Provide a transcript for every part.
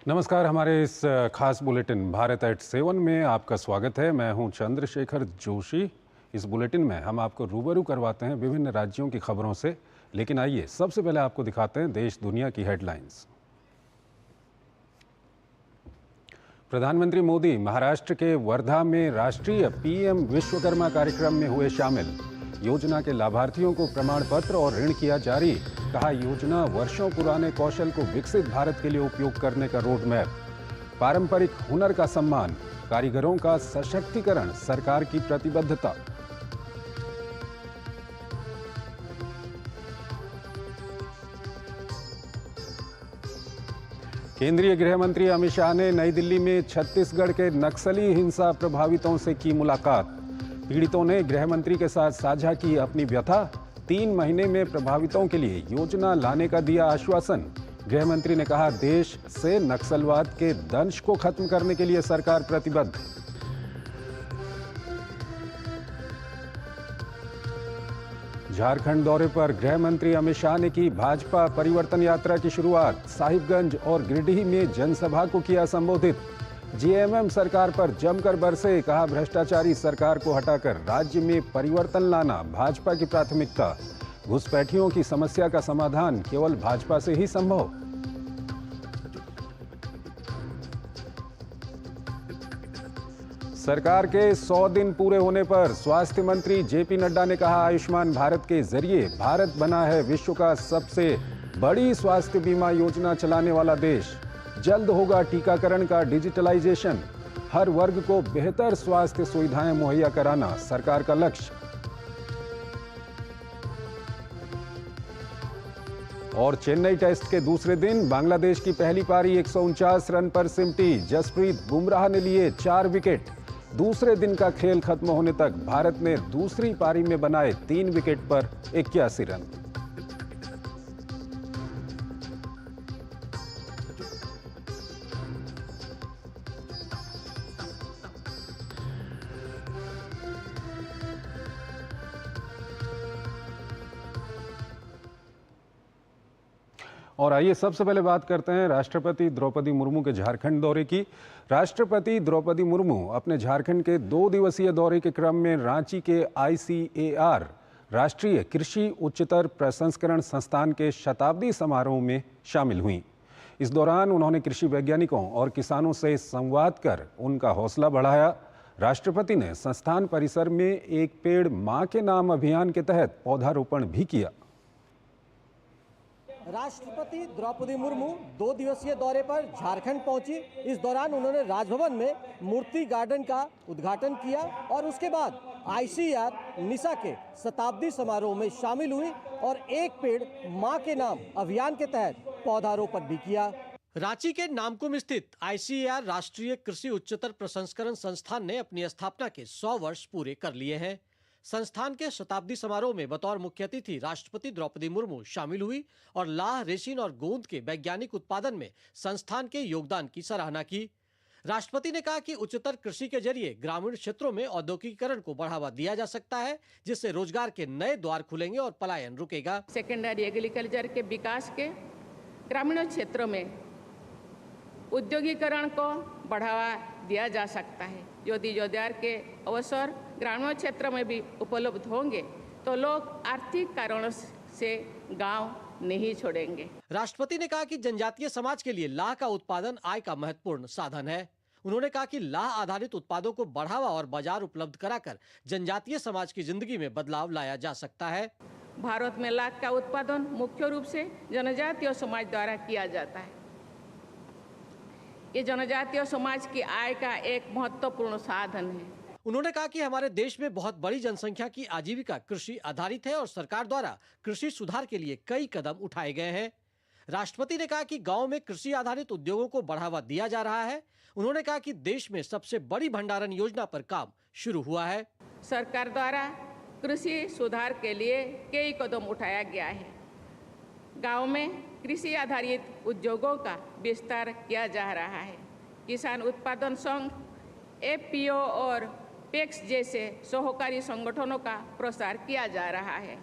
नमस्कार। हमारे इस खास बुलेटिन भारत एट 7 में आपका स्वागत है। मैं हूं चंद्रशेखर जोशी। इस बुलेटिन में हम आपको रूबरू करवाते हैं विभिन्न राज्यों की खबरों से, लेकिन आइए सबसे पहले आपको दिखाते हैं देश दुनिया की हेडलाइंस। प्रधानमंत्री मोदी महाराष्ट्र के वर्धा में राष्ट्रीय पीएम विश्वकर्मा कार्यक्रम में हुए शामिल। योजना के लाभार्थियों को प्रमाण पत्र और ऋण किया जारी। कहा, योजना वर्षों पुराने कौशल को विकसित भारत के लिए उपयोग करने का रोड मैप। पारंपरिक हुनर का सम्मान, कारीगरों का सशक्तिकरण सरकार की प्रतिबद्धता। केंद्रीय गृह मंत्री अमित शाह ने नई दिल्ली में छत्तीसगढ़ के नक्सली हिंसा प्रभावितों से की मुलाकात। पीड़ितों ने गृह मंत्री के साथ साझा की अपनी व्यथा। 3 महीने में प्रभावितों के लिए योजना लाने का दिया आश्वासन। गृह मंत्री ने कहा, देश से नक्सलवाद के दंश को खत्म करने के लिए सरकार प्रतिबद्ध। झारखंड दौरे पर गृह मंत्री अमित शाह ने की भाजपा परिवर्तन यात्रा की शुरुआत। साहिबगंज और गिरिडीह में जनसभा को किया संबोधित। जेएमएम सरकार पर जमकर बरसे। कहा, भ्रष्टाचारी सरकार को हटाकर राज्य में परिवर्तन लाना भाजपा की प्राथमिकता। घुसपैठियों की समस्या का समाधान केवल भाजपा से ही संभव। सरकार के 100 दिन पूरे होने पर स्वास्थ्य मंत्री जेपी नड्डा ने कहा, आयुष्मान भारत के जरिए भारत बना है विश्व का सबसे बड़ी स्वास्थ्य बीमा योजना चलाने वाला देश। जल्द होगा टीकाकरण का डिजिटलाइजेशन। हर वर्ग को बेहतर स्वास्थ्य सुविधाएं मुहैया कराना सरकार का लक्ष्य। और चेन्नई टेस्ट के दूसरे दिन बांग्लादेश की पहली पारी 149 रन पर सिमटी। जसप्रीत बुमराह ने लिए 4 विकेट। दूसरे दिन का खेल खत्म होने तक भारत ने दूसरी पारी में बनाए 3 विकेट पर 81 रन। और आइए सबसे पहले बात करते हैं राष्ट्रपति द्रौपदी मुर्मू के झारखंड दौरे की। राष्ट्रपति द्रौपदी मुर्मू अपने झारखंड के 2 दिवसीय दौरे के क्रम में रांची के ICAR राष्ट्रीय कृषि उच्चतर प्रसंस्करण संस्थान के शताब्दी समारोह में शामिल हुई। इस दौरान उन्होंने कृषि वैज्ञानिकों और किसानों से संवाद कर उनका हौसला बढ़ाया। राष्ट्रपति ने संस्थान परिसर में एक पेड़ मां के नाम अभियान के तहत पौधारोपण भी किया। राष्ट्रपति द्रौपदी मुर्मू 2 दिवसीय दौरे पर झारखंड पहुंची। इस दौरान उन्होंने राजभवन में मूर्ति गार्डन का उद्घाटन किया और उसके बाद ICAR निशा के शताब्दी समारोह में शामिल हुई और एक पेड़ मां के नाम अभियान के तहत पौधारोपण भी किया। रांची के नामकुम स्थित ICAR राष्ट्रीय कृषि उच्चतर प्रसंस्करण संस्थान ने अपनी स्थापना के 100 वर्ष पूरे कर लिए हैं। संस्थान के शताब्दी समारोह में बतौर मुख्य अतिथि राष्ट्रपति द्रौपदी मुर्मू शामिल हुई और लाह, रेसिन और गोंद के वैज्ञानिक उत्पादन में संस्थान के योगदान की सराहना की। राष्ट्रपति ने कहा कि उच्चतर कृषि के जरिए ग्रामीण क्षेत्रों में औद्योगिकीकरण को बढ़ावा दिया जा सकता है, जिससे रोजगार के नए द्वार खुलेंगे और पलायन रुकेगा। सेकेंडरी एग्रीकल्चर के विकास के ग्रामीण क्षेत्रों में उद्योगीकरण को बढ़ावा दिया जा सकता है। यदि रोजगार के अवसर ग्रामीण क्षेत्र में भी उपलब्ध होंगे तो लोग आर्थिक कारणों से गांव नहीं छोड़ेंगे। राष्ट्रपति ने कहा कि जनजातीय समाज के लिए लाह का उत्पादन आय का महत्वपूर्ण साधन है। उन्होंने कहा कि लाह आधारित उत्पादों को बढ़ावा और बाजार उपलब्ध कराकर जनजातीय समाज की जिंदगी में बदलाव लाया जा सकता है। भारत में लाह का उत्पादन मुख्य रूप से जनजातीय समाज द्वारा किया जाता है। ये जनजातीय समाज की आय का एक महत्वपूर्ण साधन है। उन्होंने कहा कि हमारे देश में बहुत बड़ी जनसंख्या की आजीविका कृषि आधारित है और सरकार द्वारा कृषि सुधार के लिए कई कदम उठाए गए हैं। राष्ट्रपति ने कहा कि गांव में कृषि आधारित उद्योगों को बढ़ावा दिया जा रहा है। उन्होंने कहा कि देश में सबसे बड़ी भंडारण योजना पर काम शुरू हुआ है। सरकार द्वारा कृषि सुधार के लिए कई कदम उठाया गया है। गांव में कृषि आधारित उद्योगों का विस्तार किया जा रहा है। किसान उत्पादन संघ, FPO और PEX जैसे सहकारी संगठनों का प्रसार किया जा रहा है।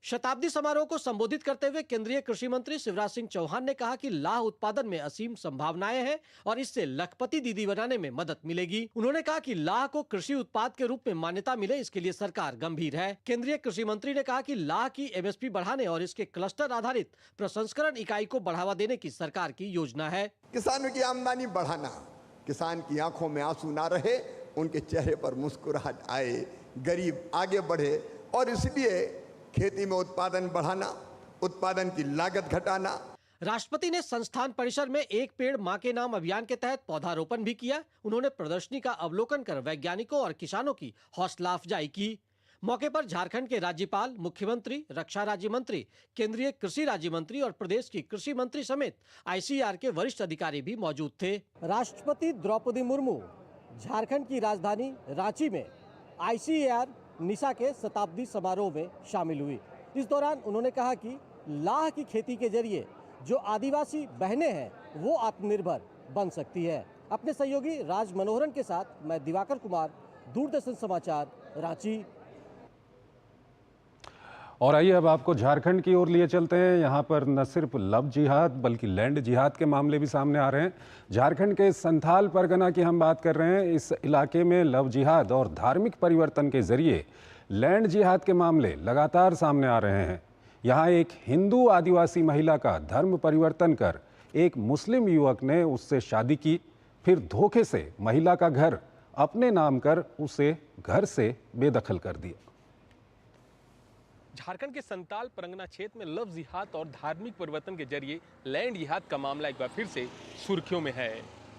शताब्दी समारोह को संबोधित करते हुए केंद्रीय कृषि मंत्री शिवराज सिंह चौहान ने कहा कि लाह उत्पादन में असीम संभावनाएं हैं और इससे लखपति दीदी बनाने में मदद मिलेगी। उन्होंने कहा कि लाह को कृषि उत्पाद के रूप में मान्यता मिले, इसके लिए सरकार गंभीर है। केंद्रीय कृषि मंत्री ने कहा कि लाह की एमएसपी बढ़ाने और इसके क्लस्टर आधारित प्रसंस्करण इकाई को बढ़ावा देने की सरकार की योजना है। किसानों की आमदनी बढ़ाना, किसान की आंखों में आंसू ना रहे, उनके चेहरे पर मुस्कुराहट आए, गरीब आगे बढ़े, और इसलिए खेती में उत्पादन बढ़ाना, उत्पादन की लागत घटाना। राष्ट्रपति ने संस्थान परिसर में एक पेड़ मां के नाम अभियान के तहत पौधारोपण भी किया। उन्होंने प्रदर्शनी का अवलोकन कर वैज्ञानिकों और किसानों की हौसला अफजाई की। मौके पर झारखंड के राज्यपाल, मुख्यमंत्री, रक्षा राज्य मंत्री, केंद्रीय कृषि राज्य मंत्री और प्रदेश की कृषि मंत्री समेत आईसीएआर के वरिष्ठ अधिकारी भी मौजूद थे। राष्ट्रपति द्रौपदी मुर्मू झारखंड की राजधानी रांची में आईसीएआर निशा के शताब्दी समारोह में शामिल हुई। इस दौरान उन्होंने कहा कि लाह की खेती के जरिए जो आदिवासी बहनें हैं वो आत्मनिर्भर बन सकती है। अपने सहयोगी राज मनोहरन के साथ मैं दिवाकर कुमार, दूरदर्शन समाचार, रांची। और आइए अब आपको झारखंड की ओर लिए चलते हैं। यहाँ पर न सिर्फ लव जिहाद बल्कि लैंड जिहाद के मामले भी सामने आ रहे हैं। झारखंड के संथाल परगना की हम बात कर रहे हैं। इस इलाके में लव जिहाद और धार्मिक परिवर्तन के जरिए लैंड जिहाद के मामले लगातार सामने आ रहे हैं। यहाँ एक हिंदू आदिवासी महिला का धर्म परिवर्तन कर एक मुस्लिम युवक ने उससे शादी की, फिर धोखे से महिला का घर अपने नाम कर उसे घर से बेदखल कर दिया। झारखंड के संताल परगना क्षेत्र में लव जिहाद और धार्मिक परिवर्तन के जरिए लैंड जिहाद का मामला एक बार फिर से सुर्खियों में है।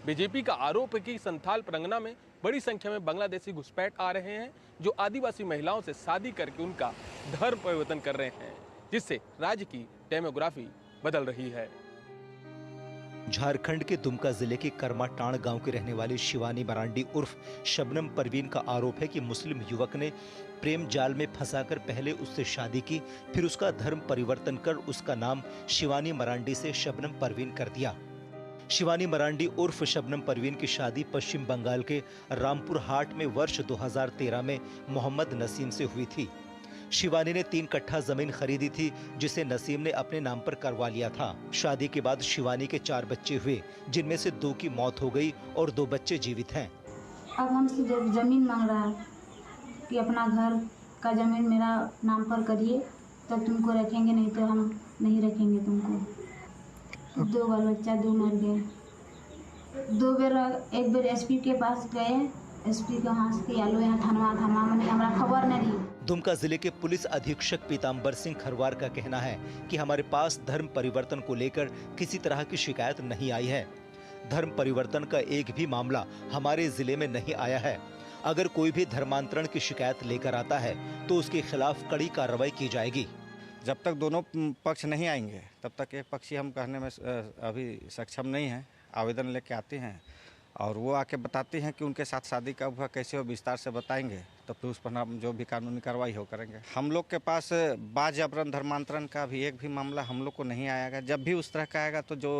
बीजेपी का आरोप है कि संताल परगना में बड़ी संख्या में बांग्लादेशी घुसपैठ आ रहे हैं जो आदिवासी महिलाओं से शादी करके उनका धर्म परिवर्तन कर रहे हैं, जिससे राज्य की डेमोग्राफी बदल रही है। झारखंड के दुमका जिले के करमाटांड़ गांव के रहने वाली शिवानी मरांडी उर्फ शबनम परवीन का आरोप है कि मुस्लिम युवक ने प्रेम जाल में फंसाकर पहले उससे शादी की, फिर उसका धर्म परिवर्तन कर उसका नाम शिवानी मरांडी से शबनम परवीन कर दिया। शिवानी मरांडी उर्फ शबनम परवीन की शादी पश्चिम बंगाल के रामपुर हाट में वर्ष 2013 में मोहम्मद नसीम से हुई थी। शिवानी ने 3 कट्ठा जमीन खरीदी थी जिसे नसीम ने अपने नाम पर करवा लिया था। शादी के बाद शिवानी के 4 बच्चे हुए, जिनमें से 2 की मौत हो गई और 2 बच्चे जीवित हैं। अब हमसे जमीन मांग रहा है कि अपना घर का जमीन मेरा नाम पर करिए, तब तुमको रखेंगे, नहीं तो हम नहीं रखेंगे तुमको। 2 बाल बच्चा 2 मर गए। 2 बेर एक बेर एसपी के पास गए, एसपी के हाथ के आलो यहाँ थाना में हमारा खबर नहीं। दुमका जिले के पुलिस अधीक्षक पीताम्बर सिंह खरवार का कहना है कि हमारे पास धर्म परिवर्तन को लेकर किसी तरह की शिकायत नहीं आई है। धर्म परिवर्तन का एक भी मामला हमारे जिले में नहीं आया है। अगर कोई भी धर्मांतरण की शिकायत लेकर आता है तो उसके खिलाफ कड़ी कार्रवाई की जाएगी। जब तक दोनों पक्ष नहीं आएंगे तब तक एक पक्षी हम कहने में अभी सक्षम नहीं हैं। आवेदन लेके आते हैं और वो आके बताते हैं कि उनके साथ शादी कब हुआ, कैसे हो, विस्तार से बताएंगे, तो फिर उस पर हम जो भी कानूनी कार्रवाई हो करेंगे। हम लोग के पास बाजबरन धर्मांतरण का भी एक भी मामला हम लोग को नहीं आएगा। जब भी उस तरह का आएगा तो जो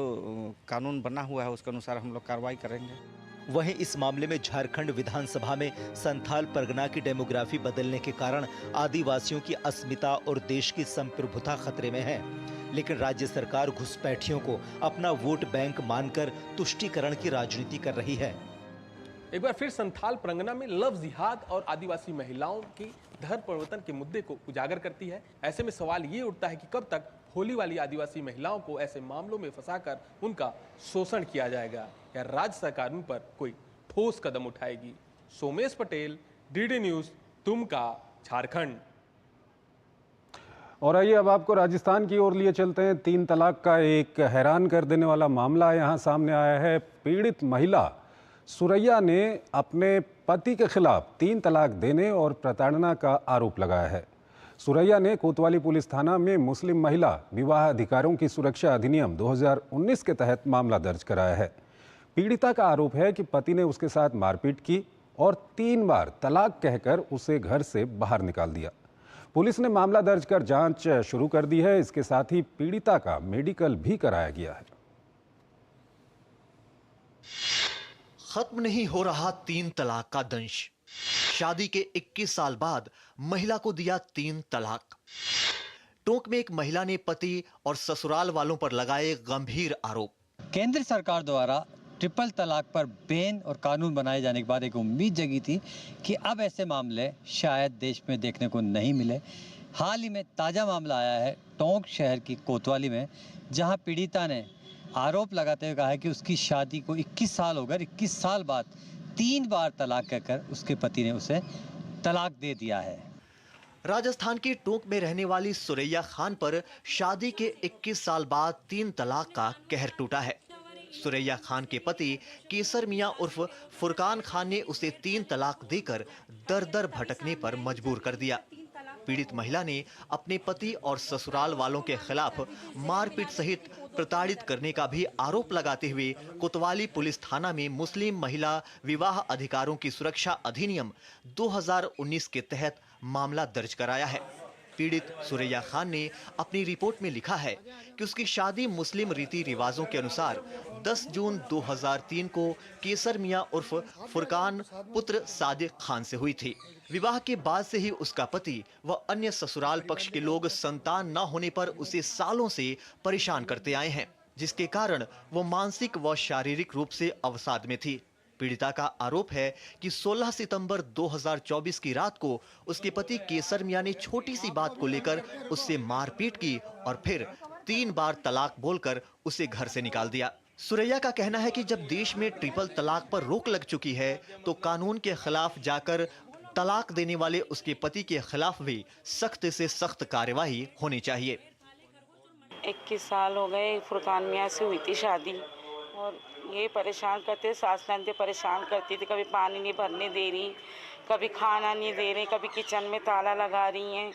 कानून बना हुआ है उसके अनुसार हम लोग कार्रवाई करेंगे। वहीं इस मामले में झारखंड विधानसभा में संथाल परगना की डेमोग्राफी बदलने के कारण आदिवासियों की अस्मिता और देश की संप्रभुता खतरे में है। लेकिन राज्य सरकार घुसपैठियों को अपना वोट बैंक मानकर तुष्टीकरण की राजनीति कर रही है। एक बार फिर संथाल परगना में लव जिहाद और आदिवासी महिलाओं की धर्म परिवर्तन के मुद्दे को उजागर करती है। ऐसे में सवाल ये उठता है कि कब तक होली वाली आदिवासी महिलाओं को ऐसे मामलों में फंसाकर उनका शोषण किया जाएगा या राज्य सरकार उन पर कोई ठोस कदम उठाएगी। Somesh Patel, DD news, Dumka, Jharkhand. और आइए अब आपको राजस्थान की ओर लिए चलते हैं। 3 तलाक का एक हैरान कर देने वाला मामला यहाँ सामने आया है। पीड़ित महिला सुरैया ने अपने पति के खिलाफ 3 तलाक देने और प्रताड़ना का आरोप लगाया है। सुरैया ने कोतवाली पुलिस थाना में मुस्लिम महिला विवाह अधिकारों की सुरक्षा अधिनियम 2019 के तहत मामला दर्ज कराया है। पीड़िता का आरोप है कि पति ने उसके साथ मारपीट की और 3 बार तलाक कहकर उसे घर से बाहर निकाल दिया। पुलिस ने मामला दर्ज कर जांच शुरू कर दी है। इसके साथ ही पीड़िता का मेडिकल भी कराया गया है। खत्म नहीं हो रहा 3 तलाक का दंश। शादी के 21 साल बाद महिला को दिया 3 तलाक। टोंक में एक महिला ने पति और ससुराल वालों पर लगाए गंभीर आरोप। केंद्र सरकार द्वारा ट्रिपल तलाक पर बैन और कानून बनाए जाने के बाद एक उम्मीद जगी थी कि अब ऐसे मामले शायद देश में देखने को नहीं मिले। हाल ही में ताज़ा मामला आया है टोंक शहर की कोतवाली में, जहां पीड़िता ने आरोप लगाते हुए कहा है कि उसकी शादी को 21 साल हो गए, 21 साल बाद 3 बार तलाक कहकर उसके पति ने उसे तलाक दे दिया है। राजस्थान के टोंक में रहने वाली सुरैया खान पर शादी के 21 साल बाद 3 तलाक का कहर टूटा है। सुरैया खान के पति केसर मियां उर्फ फुरकान खान ने उसे 3 तलाक देकर दर दर भटकने पर मजबूर कर दिया। पीड़ित महिला ने अपने पति और ससुराल वालों के खिलाफ मारपीट सहित प्रताड़ित करने का भी आरोप लगाते हुए कोतवाली पुलिस थाना में मुस्लिम महिला विवाह अधिकारों की सुरक्षा अधिनियम 2019 के तहत मामला दर्ज कराया है। पीड़ित सुरैया खान ने अपनी रिपोर्ट में लिखा है कि उसकी शादी मुस्लिम रीति रिवाजों के अनुसार 10 जून 2003 को केसर मियां उर्फ फुरकान पुत्र सादिक खान से हुई थी। विवाह के बाद से ही उसका पति व अन्य ससुराल पक्ष के लोग संतान न होने पर उसे सालों से परेशान करते आए हैं, जिसके कारण वो मानसिक व शारीरिक रूप से अवसाद में थी। पीड़िता का आरोप है कि 16 सितंबर 2024 की रात को उसके पति केसर मियां ने छोटी सी बात को लेकर उससे मारपीट की और फिर 3 बार तलाक बोलकर उसे घर से निकाल दिया। सुरैया का कहना है कि जब देश में ट्रिपल तलाक पर रोक लग चुकी है तो कानून के खिलाफ जाकर तलाक देने वाले उसके पति के खिलाफ भी सख्त से सख्त कार्यवाही होनी चाहिए। 21 साल हो गए फुरकान मियां से हुई थी शादी और ये परेशान करते, सास नंदे परेशान करती थी। कभी पानी नहीं भरने दे रही, कभी खाना नहीं दे रही, कभी किचन में ताला लगा रही हैं,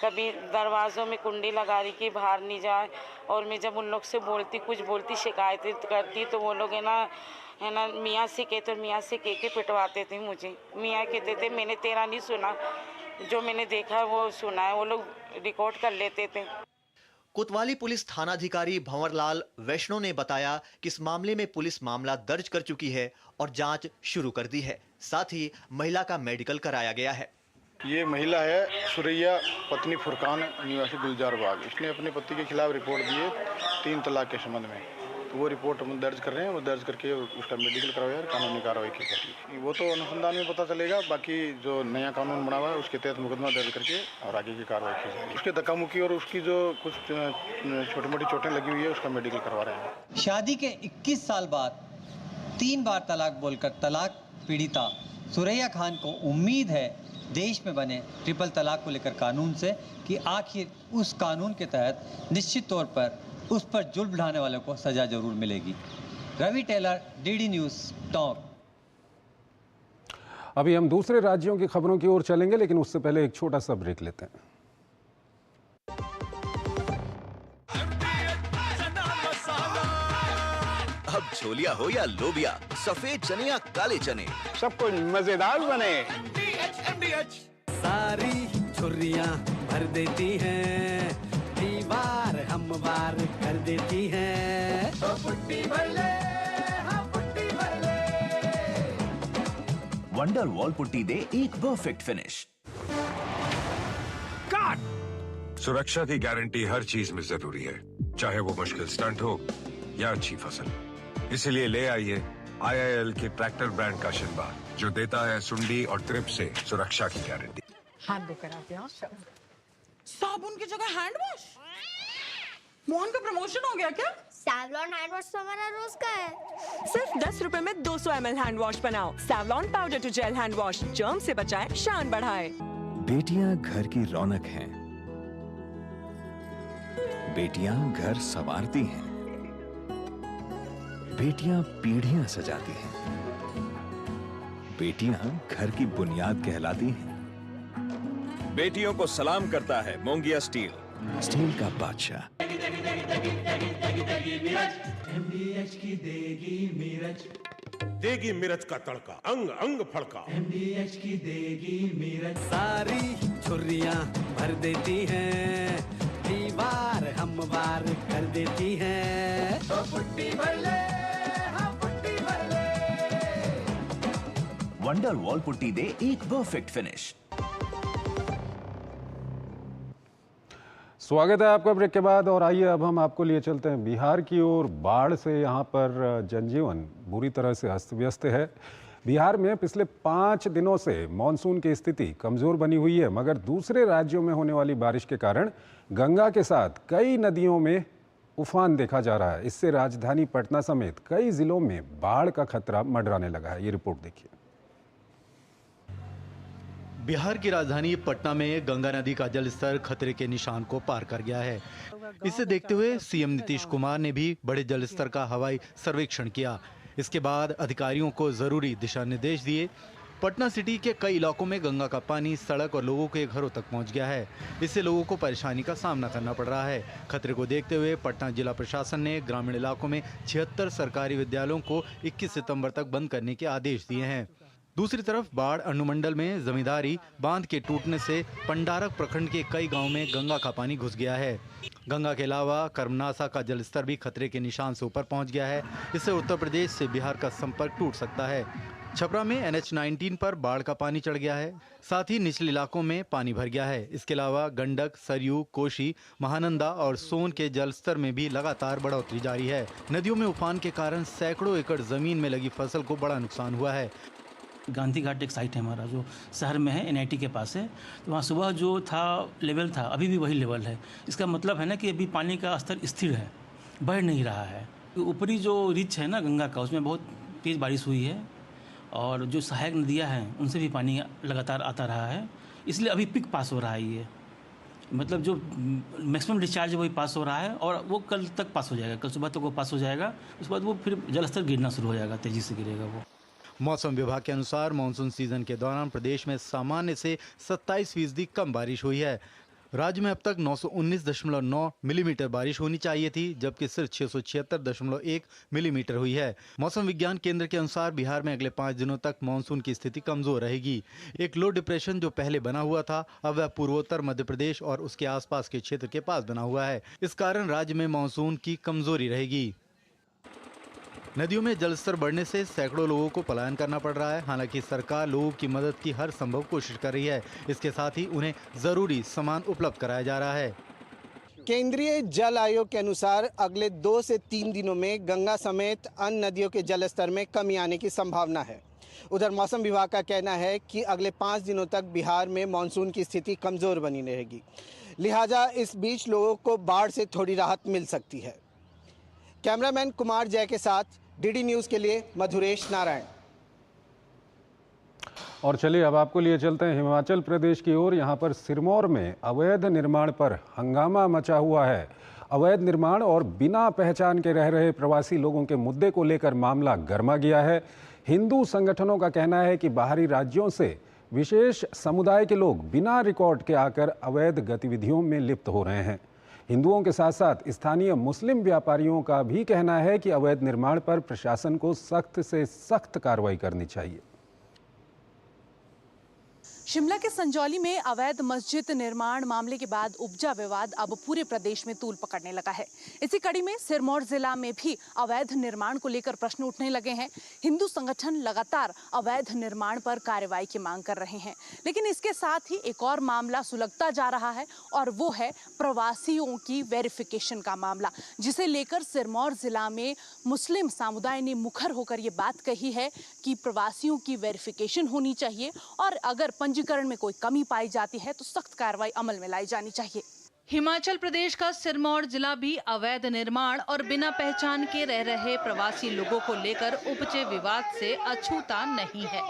कभी दरवाज़ों में कुंडी लगा रही कि बाहर नहीं जाए। और मैं जब उन लोग से बोलती, कुछ बोलती, शिकायतें करती तो वो लोग है ना मियाँ से कहते, मियाँ से कह के पिटवाते थे मुझे। मियाँ कहते थे मैंने तेरा नहीं सुना, जो मैंने देखा वो सुना है। वो लोग रिकॉर्ड कर लेते थे। कोतवाली पुलिस थानाधिकारी भंवरलाल वैष्णो ने बताया कि इस मामले में पुलिस मामला दर्ज कर चुकी है और जांच शुरू कर दी है। साथ ही महिला का मेडिकल कराया गया है। ये महिला है सुरैया पत्नी फुरकान निवासी गुलजार बाग। इसने अपने पति के खिलाफ रिपोर्ट दी है 3 तलाक के संबंध में। तो वो रिपोर्ट हम दर्ज कर रहे हैं। वो दर्ज करके उसका मेडिकल करवाया और कानूनी कार्रवाई की जाएगी। वो तो अनुसंधान में पता चलेगा। बाकी जो नया कानून बना हुआ है उसके तहत मुकदमा दर्ज करके और आगे की कार्रवाई की जाएगी। उसके धक्का मुक्की और उसकी जो कुछ छोटी मोटी चोटें लगी हुई है उसका मेडिकल करवा रहे हैं। शादी के 21 साल बाद 3 बार तलाक बोलकर तलाक पीड़िता सुरैया खान को उम्मीद है देश में बने ट्रिपल तलाक को लेकर कानून से कि आखिर उस कानून के तहत निश्चित तौर पर उस पर जुल्म ढाने वालों को सजा जरूर मिलेगी। Ravi Tailor, DD news, Tonk. अभी हम दूसरे राज्यों की खबरों की ओर चलेंगे, लेकिन उससे पहले एक छोटा सा ब्रेक लेते हैं। अब छोलिया हो या लोबिया, सफेद चने या काले चने, सब कुछ मजेदार बने। सारी छुर्रियां भर देती हैं, दीवार हमवार कर देती हैं। तो पुट्टी भर ले, हाँ पुट्टी भर ले। वंडर वॉल पुट्टी दे एक परफेक्ट फिनिश। काट! सुरक्षा की गारंटी हर चीज में जरूरी है, चाहे वो मुश्किल स्टंट हो या अच्छी फसल। इसीलिए ले आइए IIL के ट्रैक्टर ब्रांड का शिनबार, जो देता है सुंडी और ट्रिप से सुरक्षा की गारंटी। हाथ धोकर आते हैं। साबुन की जगह हैंड वॉश। मोहन का प्रमोशन हो गया क्या? सैवलॉन हैंड वॉश तो हमारा रोज का है। सिर्फ 10 रुपए में 200 ml हैंड वॉश बनाओ। Savlon powder to gel hand wash, germ से बचाए, शान बढ़ाए। बेटियां घर की रौनक हैं। बेटियां घर संवारती हैं। बेटियां पीढ़ियां सजाती हैं। बेटियां घर की बुनियाद कहलाती हैं। बेटियों को सलाम करता है मोंगिया स्टील, स्टील का बादशाह। MDH की देगी मिर्च, देगी मिर्च का तड़का, अंग अंग फड़का। MDH की देगी मिर्च, सारी छुर्रियां भर देती हैं, दीवार हमवार कर देती हैं। तो पुट्टी भर ले, हाँ पुट्टी भर ले। वंडर वॉल पुट्टी दे एक परफेक्ट फिनिश। स्वागत है आपका ब्रेक के बाद। और आइए अब हम आपको लिए चलते हैं बिहार की ओर। बाढ़ से यहाँ पर जनजीवन बुरी तरह से अस्त व्यस्त है। बिहार में पिछले 5 दिनों से मानसून की स्थिति कमज़ोर बनी हुई है, मगर दूसरे राज्यों में होने वाली बारिश के कारण गंगा के साथ कई नदियों में उफान देखा जा रहा है। इससे राजधानी पटना समेत कई जिलों में बाढ़ का खतरा मंडराने लगा है। ये रिपोर्ट देखिए। बिहार की राजधानी पटना में गंगा नदी का जलस्तर खतरे के निशान को पार कर गया है। इसे देखते हुए सीएम नीतीश कुमार ने भी बढ़े जलस्तर का हवाई सर्वेक्षण किया। इसके बाद अधिकारियों को जरूरी दिशा निर्देश दिए। पटना सिटी के कई इलाकों में गंगा का पानी सड़क और लोगों के घरों तक पहुंच गया है। इससे लोगों को परेशानी का सामना करना पड़ रहा है। खतरे को देखते हुए पटना जिला प्रशासन ने ग्रामीण इलाकों में 76 सरकारी विद्यालयों को 21 सितंबर तक बंद करने के आदेश दिए हैं। दूसरी तरफ बाढ़ अनुमंडल में जमींदारी बांध के टूटने से पंडारक प्रखंड के कई गांवों में गंगा का पानी घुस गया है। गंगा के अलावा कर्मनासा का जलस्तर भी खतरे के निशान से ऊपर पहुंच गया है। इससे उत्तर प्रदेश से बिहार का संपर्क टूट सकता है। छपरा में NH-19 पर बाढ़ का पानी चढ़ गया है। साथ ही निचले इलाकों में पानी भर गया है। इसके अलावा गंडक, सरयू, कोसी, महानंदा और सोन के जलस्तर में भी लगातार बढ़ोतरी जारी है। नदियों में उफान के कारण सैकड़ों एकड़ जमीन में लगी फसल को बड़ा नुकसान हुआ है। गांधी घाट एक साइट है हमारा जो शहर में है, NIT के पास है। तो वहाँ सुबह जो था लेवल था, अभी भी वही लेवल है। इसका मतलब है ना कि अभी पानी का स्तर स्थिर है, बढ़ नहीं रहा है। ऊपरी जो रिच है ना गंगा का, उसमें बहुत तेज़ बारिश हुई है और जो सहायक नदियाँ हैं उनसे भी पानी लगातार आता रहा है। इसलिए अभी पिक पास हो रहा है। ये मतलब जो मैक्सिमम डिस्चार्ज है वही पास हो रहा है और वो कल तक पास हो जाएगा। कल सुबह तक वो पास हो जाएगा। उसके बाद वो फिर जलस्तर गिरना शुरू हो जाएगा, तेज़ी से गिरेगा वो। मौसम विभाग के अनुसार मानसून सीजन के दौरान प्रदेश में सामान्य से 27% कम बारिश हुई है। राज्य में अब तक 919.9 मिलीमीटर बारिश होनी चाहिए थी, जबकि सिर्फ 676.1 मिलीमीटर हुई है। मौसम विज्ञान केंद्र के अनुसार बिहार में अगले 5 दिनों तक मानसून की स्थिति कमजोर रहेगी। एक लो डिप्रेशन जो पहले बना हुआ था, अब वह पूर्वोत्तर मध्य प्रदेश और उसके आसपास के क्षेत्र के पास बना हुआ है। इस कारण राज्य में मानसून की कमजोरी रहेगी। नदियों में जलस्तर बढ़ने से सैकड़ों लोगों को पलायन करना पड़ रहा है। हालांकि सरकार लोगों की मदद की हर संभव कोशिश कर रही है। इसके साथ ही उन्हें जरूरी सामान उपलब्ध कराया जा रहा है। केंद्रीय जल आयोग के अनुसार अगले 2 से 3 दिनों में गंगा समेत अन्य नदियों के जलस्तर में कमी आने की संभावना है। उधर मौसम विभाग का कहना है कि अगले 5 दिनों तक बिहार में मानसून की स्थिति कमजोर बनी रहेगी। लिहाजा इस बीच लोगों को बाढ़ से थोड़ी राहत मिल सकती है। कैमरामैन कुमार जय के साथ DD न्यूज़ के लिए मधुरेश नारायण। और चलिए अब आपको लिए चलते हैं हिमाचल प्रदेश की ओर। यहाँ पर सिरमौर में अवैध निर्माण पर हंगामा मचा हुआ है। अवैध निर्माण और बिना पहचान के रह रहे प्रवासी लोगों के मुद्दे को लेकर मामला गर्मा गया है। हिंदू संगठनों का कहना है कि बाहरी राज्यों से विशेष समुदाय के लोग बिना रिकॉर्ड के आकर अवैध गतिविधियों में लिप्त हो रहे हैं। हिंदुओं के साथ साथ स्थानीय मुस्लिम व्यापारियों का भी कहना है कि अवैध निर्माण पर प्रशासन को सख्त से सख्त कार्रवाई करनी चाहिए। शिमला के संजौली में अवैध मस्जिद निर्माण मामले के बाद उपजा विवाद अब पूरे प्रदेश में तूल पकड़ने लगा है। इसी कड़ी में सिरमौर जिला में भी अवैध निर्माण को लेकर प्रश्न उठने लगे हैं। हिंदू संगठन लगातार अवैध निर्माण पर कार्रवाई की मांग कर रहे हैं, लेकिन इसके साथ ही एक और मामला सुलगता जा रहा है और वो है प्रवासियों की वेरिफिकेशन का मामला, जिसे लेकर सिरमौर जिला में मुस्लिम समुदाय ने मुखर होकर ये बात कही है कि प्रवासियों की वेरिफिकेशन होनी चाहिए और अगर पंजीकरण में कोई कमी पाई जाती है तो सख्त कार्रवाई अमल में लाई जानी चाहिए। हिमाचल प्रदेश का सिरमौर जिला भी अवैध निर्माण और बिना पहचान के रह रहे प्रवासी लोगों को लेकर उपजे विवाद से अछूता नहीं है।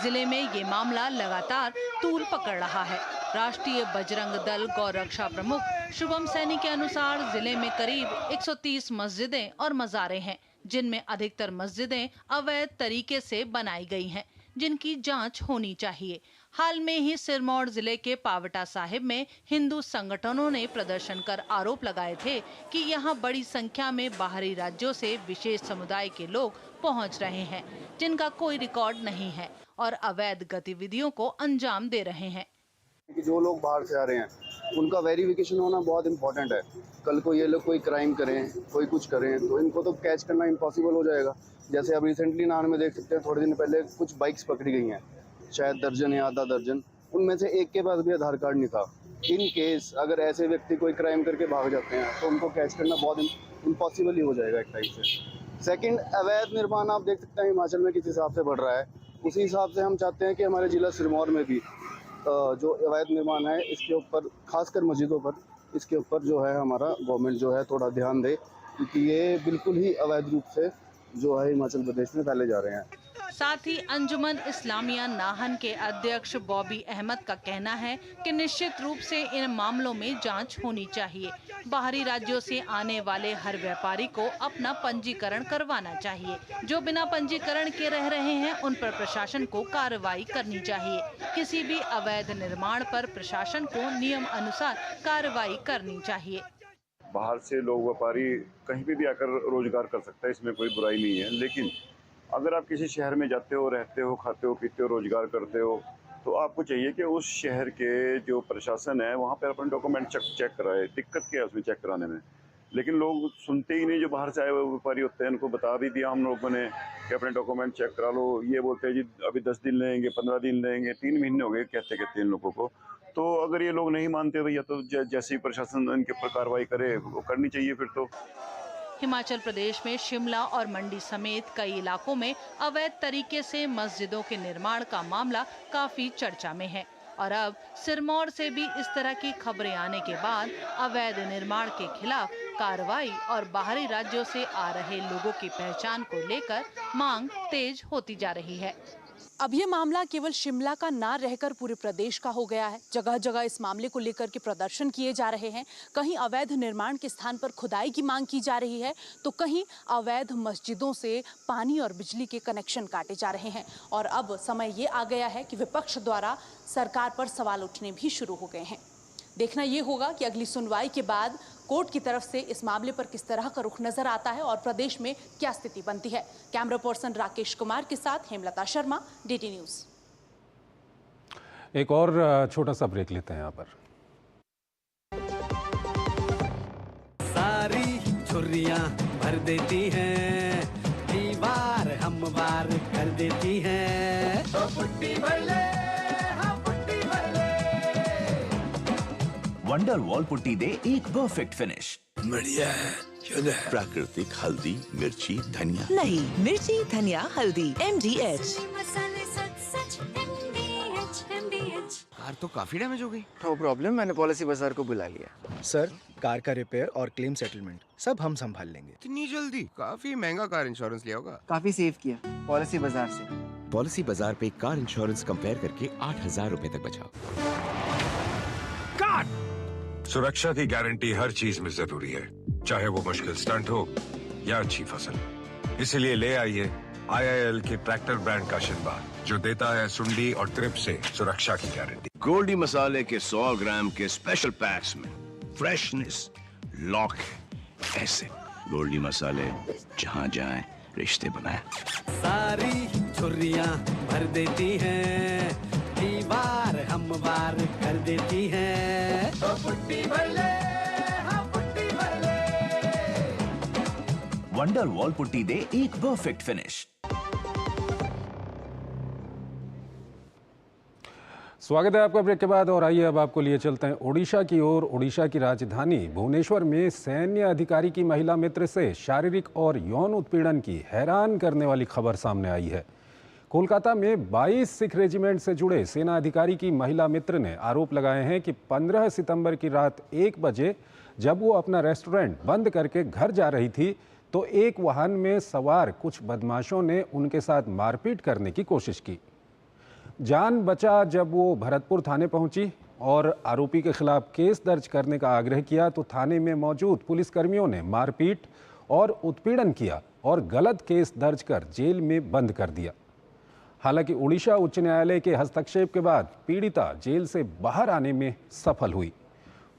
जिले में ये मामला लगातार तूल पकड़ रहा है। राष्ट्रीय बजरंग दल गौ रक्षा प्रमुख शुभम सैनी के अनुसार जिले में करीब 130 मस्जिदें और मज़ारें हैं, जिनमें अधिकतर मस्जिदें अवैध तरीके से बनाई गई हैं, जिनकी जांच होनी चाहिए। हाल में ही सिरमौर जिले के पावटा साहिब में हिंदू संगठनों ने प्रदर्शन कर आरोप लगाए थे कि यहां बड़ी संख्या में बाहरी राज्यों से विशेष समुदाय के लोग पहुंच रहे हैं, जिनका कोई रिकॉर्ड नहीं है और अवैध गतिविधियों को अंजाम दे रहे हैं। जो लोग बाहर से आ रहे हैं उनका वेरिफिकेशन होना बहुत इम्पोर्टेंट है। कल को ये लोग कोई क्राइम करें, कोई कुछ करें, तो इनको तो कैच करना इम्पॉसिबल हो जाएगा। जैसे अब रिसेंटली नान में देख सकते हैं, थोड़े दिन पहले कुछ बाइक्स पकड़ी गई हैं, शायद दर्जन या आधा दर्जन। उनमें से एक के पास भी आधार कार्ड नहीं था। इन केस अगर ऐसे व्यक्ति कोई क्राइम करके भाग जाते हैं तो उनको कैच करना बहुत इम्पॉसिबल ही हो जाएगा एक टाइप से। सेकंड, अवैध निर्माण आप देख सकते हैं हिमाचल में किस हिसाब से बढ़ रहा है, उसी हिसाब से हम चाहते हैं कि हमारे जिला सिरमौर में भी जो अवैध निर्माण है इसके ऊपर, खासकर मस्जिदों पर, इसके ऊपर जो है हमारा गवर्नमेंट जो है थोड़ा ध्यान दे, क्योंकि ये बिल्कुल ही अवैध रूप से जो है हिमाचल प्रदेश में फैले जा रहे हैं। साथ ही अंजुमन इस्लामिया नाहन के अध्यक्ष बॉबी अहमद का कहना है कि निश्चित रूप से इन मामलों में जांच होनी चाहिए। बाहरी राज्यों से आने वाले हर व्यापारी को अपना पंजीकरण करवाना चाहिए। जो बिना पंजीकरण के रह रहे हैं उन पर प्रशासन को कार्रवाई करनी चाहिए। किसी भी अवैध निर्माण पर प्रशासन को नियम अनुसार कार्रवाई करनी चाहिए। बाहर से लोग, व्यापारी कहीं भी आकर रोजगार कर सकता है, इसमें कोई बुराई नहीं है। लेकिन अगर आप किसी शहर में जाते हो, रहते हो, खाते हो, पीते हो, रोजगार करते हो, तो आपको चाहिए कि उस शहर के जो प्रशासन है वहाँ पर अपने डॉक्यूमेंट चेक कराए। दिक्कत क्या है उसमें चेक कराने में? लेकिन लोग सुनते ही नहीं। जो बाहर से आए हुए व्यापारी होते हैं उनको बता भी दिया हम लोगों ने कि अपने डॉक्यूमेंट चेक करा लो। ये बोलते हैं जी अभी 10 दिन लेंगे, 15 दिन लेंगे, 3 महीने हो गए कहते इन लोगों को। तो अगर ये लोग नहीं मानते भैया तो जैसी प्रशासन इनके ऊपर कार्रवाई करे वो करनी चाहिए फिर तो। हिमाचल प्रदेश में शिमला और मंडी समेत कई इलाकों में अवैध तरीके से मस्जिदों के निर्माण का मामला काफी चर्चा में है और अब सिरमौर से भी इस तरह की खबरें आने के बाद अवैध निर्माण के खिलाफ कार्रवाई और बाहरी राज्यों से आ रहे लोगों की पहचान को लेकर मांग तेज होती जा रही है। अब ये मामला केवल शिमला का ना रहकर पूरे प्रदेश का हो गया है। जगह जगह इस मामले को लेकर के प्रदर्शन किए जा रहे हैं। कहीं अवैध निर्माण के स्थान पर खुदाई की मांग की जा रही है तो कहीं अवैध मस्जिदों से पानी और बिजली के कनेक्शन काटे जा रहे हैं। और अब समय ये आ गया है कि विपक्ष द्वारा सरकार पर सवाल उठने भी शुरू हो गए हैं। देखना ये होगा कि अगली सुनवाई के बाद कोर्ट की तरफ से इस मामले पर किस तरह का रुख नजर आता है और प्रदेश में क्या स्थिति बनती है। कैमरा पर्सन राकेश कुमार के साथ हेमलता शर्मा, DT न्यूज। एक और छोटा सा ब्रेक लेते हैं यहाँ पर। सारी छुर्रियां भर देती हैं, दीवार हमवार कर देती हैं। तो पुट्टी भर ले, हाँ पुट्टी भर ले। वंडर वॉल पुट्टी दे एक परफेक्ट फिनिश। बढ़िया है। प्राकृतिक हल्दी, मिर्ची, धनिया। नहीं, मिर्ची, धनिया, हल्दी, MDH। कार तो काफी डैमेज हो गई। नो प्रॉब्लम, मैंने पॉलिसी बाजार को बुला लिया। सर, कार का रिपेयर और क्लेम सेटलमेंट सब हम संभाल लेंगे। इतनी जल्दी? काफी महंगा कार इंश्योरेंस लिया होगा। काफी सेव किया पॉलिसी बाजार से। पॉलिसी बाजार पे कार इंश्योरेंस कंपेयर करके 8,000 रुपए तक बचाओ। सुरक्षा की गारंटी हर चीज में जरूरी है, चाहे वो मुश्किल स्टंट हो या अच्छी फसल। इसलिए ले आइए IIL के ट्रैक्टर ब्रांड का शिनबार, जो देता है सुंडी और ट्रिप से सुरक्षा की गारंटी। गोल्डी मसाले के 100 ग्राम के स्पेशल पैक्स में फ्रेशनेस लॉक है। ऐसे गोल्डी मसाले जहाँ जाए रिश्ते बनाए। सारी छुर्रियां भर देती हैं, दीवार हमवार कर देती हैं। तो पुट्टी भर ले, हाँ पुट्टी भर ले। वंडर वॉल पुट्टी दे एक परफेक्ट फिनिश। स्वागत है आपका ब्रेक के बाद और आइए अब आपको लिए चलते हैं ओडिशा की ओर। ओडिशा की राजधानी भुवनेश्वर में सैन्य अधिकारी की महिला मित्र से शारीरिक और यौन उत्पीड़न की हैरान करने वाली खबर सामने आई है। कोलकाता में 22 सिख रेजिमेंट से जुड़े सेना अधिकारी की महिला मित्र ने आरोप लगाए हैं कि 15 सितंबर की रात 1 बजे जब वो अपना रेस्टोरेंट बंद करके घर जा रही थी तो एक वाहन में सवार कुछ बदमाशों ने उनके साथ मारपीट करने की कोशिश की। जान बचा जब वो भरतपुर थाने पहुंची और आरोपी के खिलाफ केस दर्ज करने का आग्रह किया तो थाने में मौजूद पुलिसकर्मियों ने मारपीट और उत्पीड़न किया और गलत केस दर्ज कर जेल में बंद कर दिया। हालांकि उड़ीसा उच्च न्यायालय के हस्तक्षेप के बाद पीड़िता जेल से बाहर आने में सफल हुई।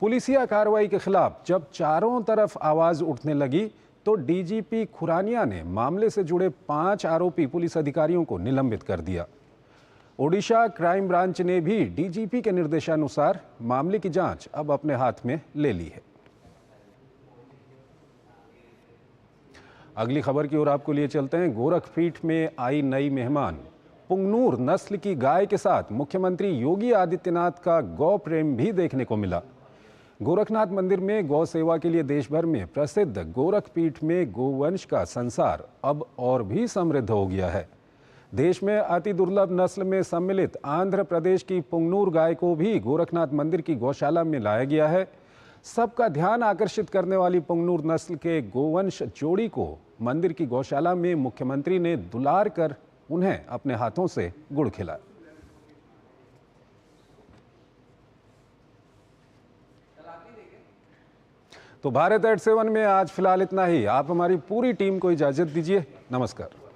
पुलिसिया कार्रवाई के खिलाफ जब चारों तरफ आवाज उठने लगी तो DGP खुरानिया ने मामले से जुड़े 5 आरोपी पुलिस अधिकारियों को निलंबित कर दिया। ओडिशा क्राइम ब्रांच ने भी DGP के निर्देशानुसार मामले की जांच अब अपने हाथ में ले ली है। अगली खबर की ओर आपको लिए चलते हैं। गोरखपीठ में आई नई मेहमान पुंगनूर नस्ल की गाय के साथ मुख्यमंत्री योगी आदित्यनाथ का गौ प्रेम भी देखने को मिला। गोरखनाथ मंदिर में गौ सेवा के लिए देश भर में प्रसिद्ध गोरखपीठ में गोवंश का संसार अब और भी समृद्ध हो गया है। देश में अति दुर्लभ नस्ल में सम्मिलित आंध्र प्रदेश की पुंगनूर गाय को भी गोरखनाथ मंदिर की गौशाला में लाया गया है। सबका ध्यान आकर्षित करने वाली पुंगनूर नस्ल के गोवंश जोड़ी को मंदिर की गौशाला में मुख्यमंत्री ने दुलार कर उन्हें अपने हाथों से गुड़ खिलाया। तो भारत@7 में आज फिलहाल इतना ही। आप हमारी पूरी टीम को इजाजत दीजिए। नमस्कार।